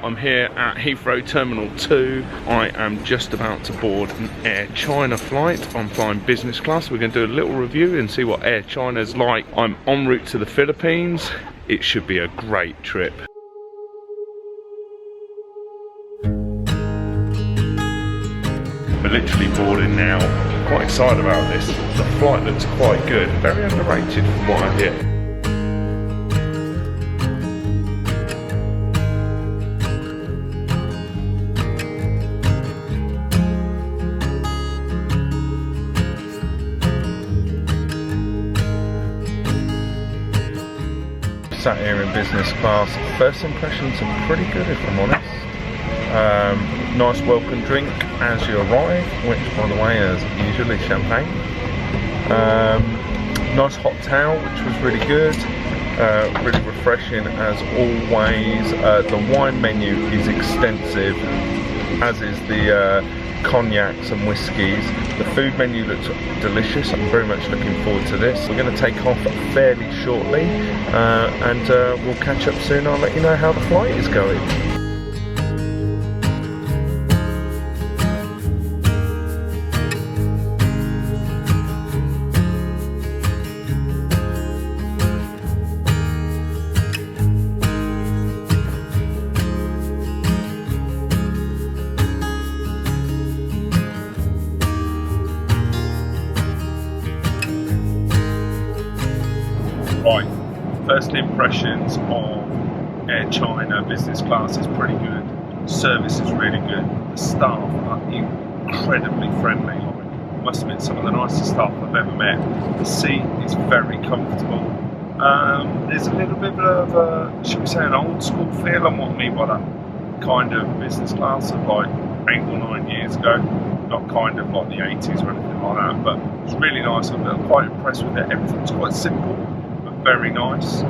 I'm here at Heathrow Terminal 2. I am just about to board an Air China flight. I'm flying business class. We're going to do a little review and see what Air China's like. I'm en route to the Philippines. It should be a great trip. We're literally boarding now. Quite excited about this. The flight looks quite good. Very underrated from what I hear. Sat here in business class. First impressions are pretty good, if I'm honest. Nice welcome drink as you arrive, which by the way is usually champagne. Nice hot towel, which was really good. Really refreshing as always. The wine menu is extensive, as is the cognacs and whiskies. The food menu looks delicious. I'm very much looking forward to this. We're going to take off fairly shortly and we'll catch up soon. I'll let you know how the flight is going. Right, first impressions of Air China business class is pretty good. Service is really good. The staff are incredibly friendly. Like, must admit, some of the nicest staff I've ever met. The seat is very comfortable. There's a little bit of a, should we say, an old school feel. And what I mean by that, kind of business class of like 8 or 9 years ago. Not kind of like the 80s or anything like that, but it's really nice. I'm quite impressed with it. Everything's quite simple. Very nice.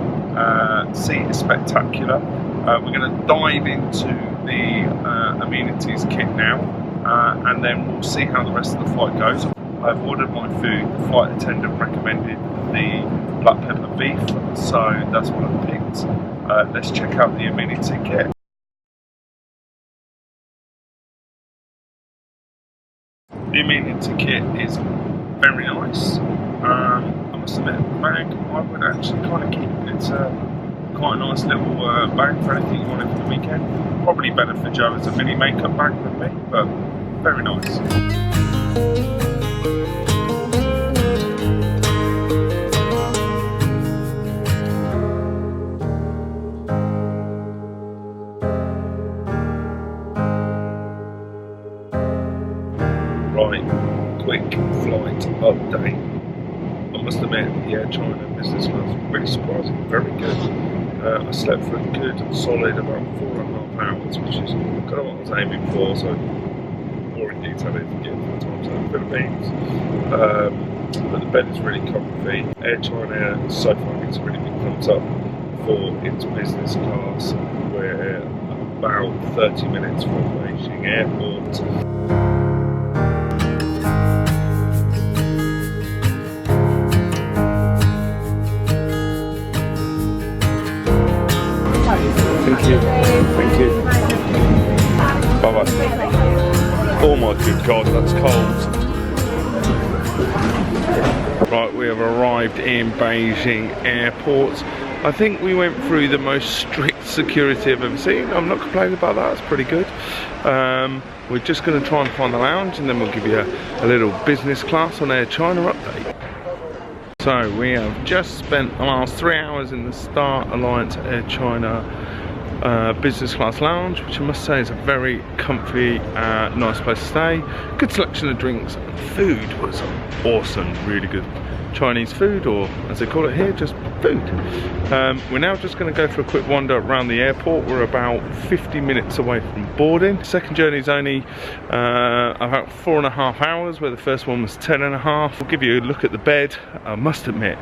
Seat is spectacular. We're going to dive into the amenities kit now, and then we'll see how the rest of the flight goes. I've ordered my food. The flight attendant recommended the black pepper beef, so that's what I've picked. Let's check out the amenity kit. The amenity kit is very nice. I must admit, the bag I would actually kind of keep. It's quite a nice little bag for anything you want for the weekend. Probably better for Joe as a mini makeup bag than me, but very nice. Right, quick flight update. I must admit, the Air China business class was really surprising, very good. I slept for a good, solid about 4.5 hours, which is kind of what I was aiming for, so more in detail if you get to the times in the Philippines. But the bed is really comfy. Air China so far gets a really big thumbs up for its business class. We're about 30 minutes from Beijing airport. Thank you. Thank you. Bye bye. Oh my good God, that's cold. Right, we have arrived in Beijing airport. I think we went through the most strict security I've ever seen. I'm not complaining about that, it's pretty good. We're just going to try and find the lounge and then we'll give you a little business class on Air China update. So we have just spent the last 3 hours in the Star Alliance Air China business class lounge, which I must say is a very comfy, nice place to stay. Good selection of drinks. Food was awesome, really good Chinese food, or as they call it here, just food. We're now just going to go for a quick wander around the airport. We're about 50 minutes away from boarding. Second journey is only about 4.5 hours, where the first one was 10.5. We'll give you a look at the bed. I must admit,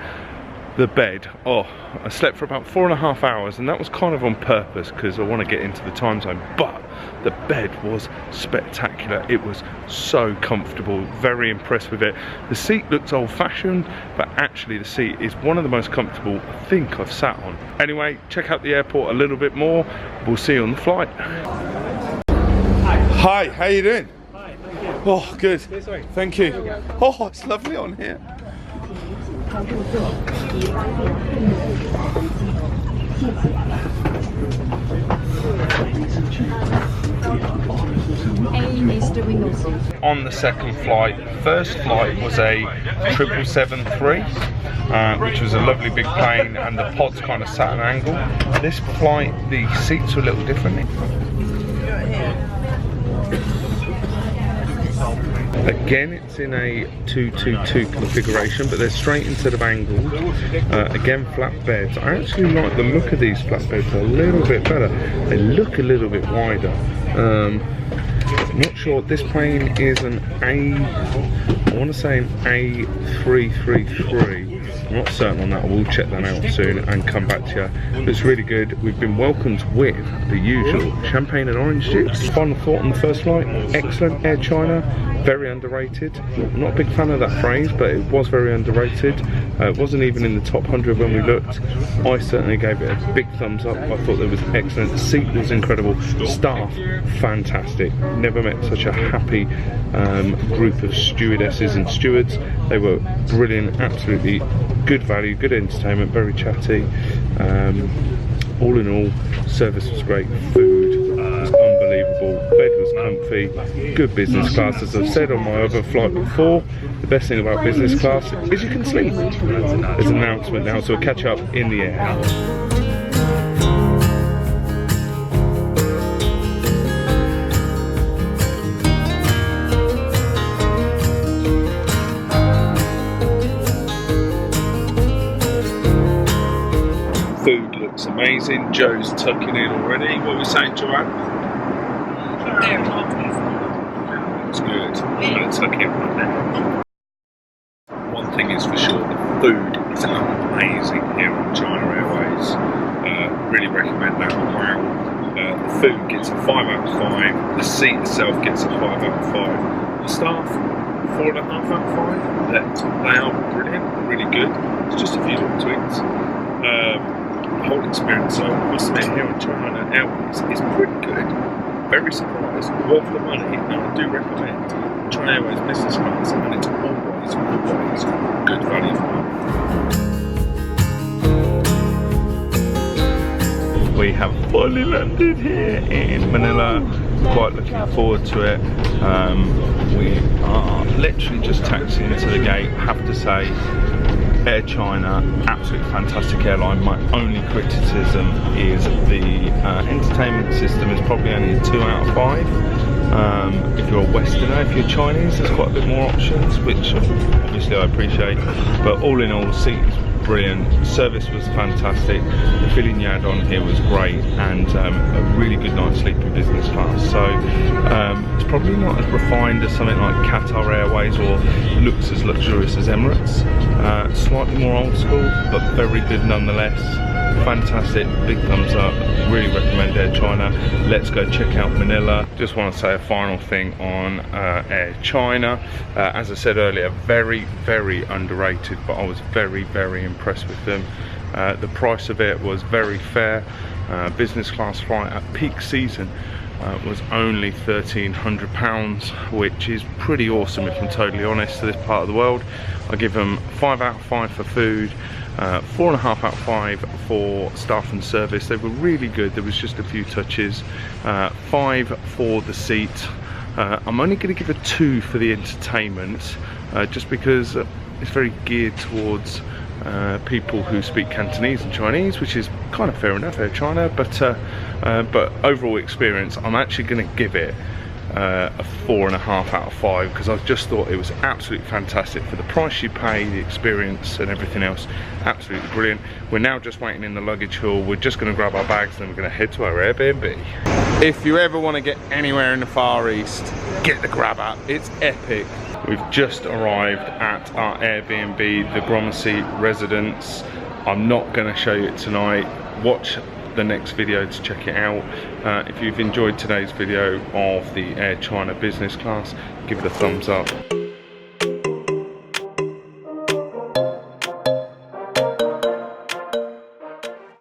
the bed, I slept for about 4.5 hours, and that was kind of on purpose because I want to get into the time zone, but The bed was spectacular. It was so comfortable, very impressed with it. The seat looks old-fashioned, but actually the seat is one of the most comfortable I think I've sat on. Anyway, check out the airport a little bit more. We'll see you on the flight. Hi, how you doing? Hi, thank you. Oh, good. Sorry. Thank you. Oh, it's lovely on here. On the second flight, first flight was a 777-3, which was a lovely big plane, and the pods kind of sat at an angle. This flight, the seats were a little different. Again, it's in a 222 configuration, but they're straight instead of angled. Again, flat beds. I actually like the look of these flat beds a little bit better. They look a little bit wider. I'm not sure. This plane is an I want to say an A333. I'm not certain on that. I will check that out soon and come back to you. But it's really good. We've been welcomed with the usual champagne and orange juice. Final thought on the first flight: excellent. Air China, very underrated. I'm not a big fan of that phrase, but it was very underrated. It wasn't even in the top 100 when we looked. I certainly gave it a big thumbs up. I thought it was excellent. The seat was incredible. Staff, fantastic. Never met such a happy group of stewardesses and stewards. They were brilliant, absolutely good value, good entertainment, very chatty. All in all, service was great, food unbelievable, bed was comfy, good business class. As I've said on my other flight before, the best thing about business class is you can sleep. There's an announcement now, so we'll catch up in the air. Food looks amazing. Joe's tucking in already. What are we saying, Joanne? It's good. I'm going to tuck in right now. One thing is for sure, the food is amazing here on China Airways. Really recommend that. Wow. The food gets a 5 out of 5. The seat itself gets a 5 out of 5. The staff, 4.5 out of 5. They are brilliant, really good. It's just a few little tweaks. The whole experience, so I must admit, here on China Airways is pretty good. Very surprised, worth the money, and I do recommend China Airways business class, and it's always good value for money. We have fully landed here in Manila. Quite looking forward to it. We are literally just taxiing to the gate. Have to say, Air China, absolutely fantastic airline. My only criticism is the entertainment system is probably only a 2 out of 5. If you're a Westerner, if you're Chinese, there's quite a bit more options, which obviously I appreciate. But all in all, seats brilliant, service was fantastic, the filling you had on here was great, and a really good night's sleep in business class. So it's probably not as refined as something like Qatar Airways, or looks as luxurious as Emirates. Slightly more old school, but very good nonetheless. Fantastic, big thumbs up, really recommend Air China. Let's go check out Manila. Just want to say a final thing on Air China. As I said earlier, very underrated, but I was very impressed with them. The price of it was very fair. Business class flight at peak season was only £1,300, which is pretty awesome if I'm totally honest to this part of the world. I give them 5 out of 5 for food, 4.5 out of 5 for staff and service. They were really good. There was just a few touches. 5 for the seat. I'm only going to give a 2 for the entertainment, just because it's very geared towards people who speak Cantonese and Chinese, which is kind of fair enough, Air China, but overall experience, I'm actually going to give it a 4.5 out of 5, because I just thought it was absolutely fantastic for the price you pay, the experience and everything else. Absolutely brilliant. We're now just waiting in the luggage hall. We're just going to grab our bags, then we're going to head to our Airbnb. If you ever want to get anywhere in the Far East, get the Grab app. It's epic. We've just arrived at our Airbnb, the Gramercy residence. I'm not going to show you it tonight. Watch the next video to check it out. If you've enjoyed today's video of the Air China business class, give it a thumbs up.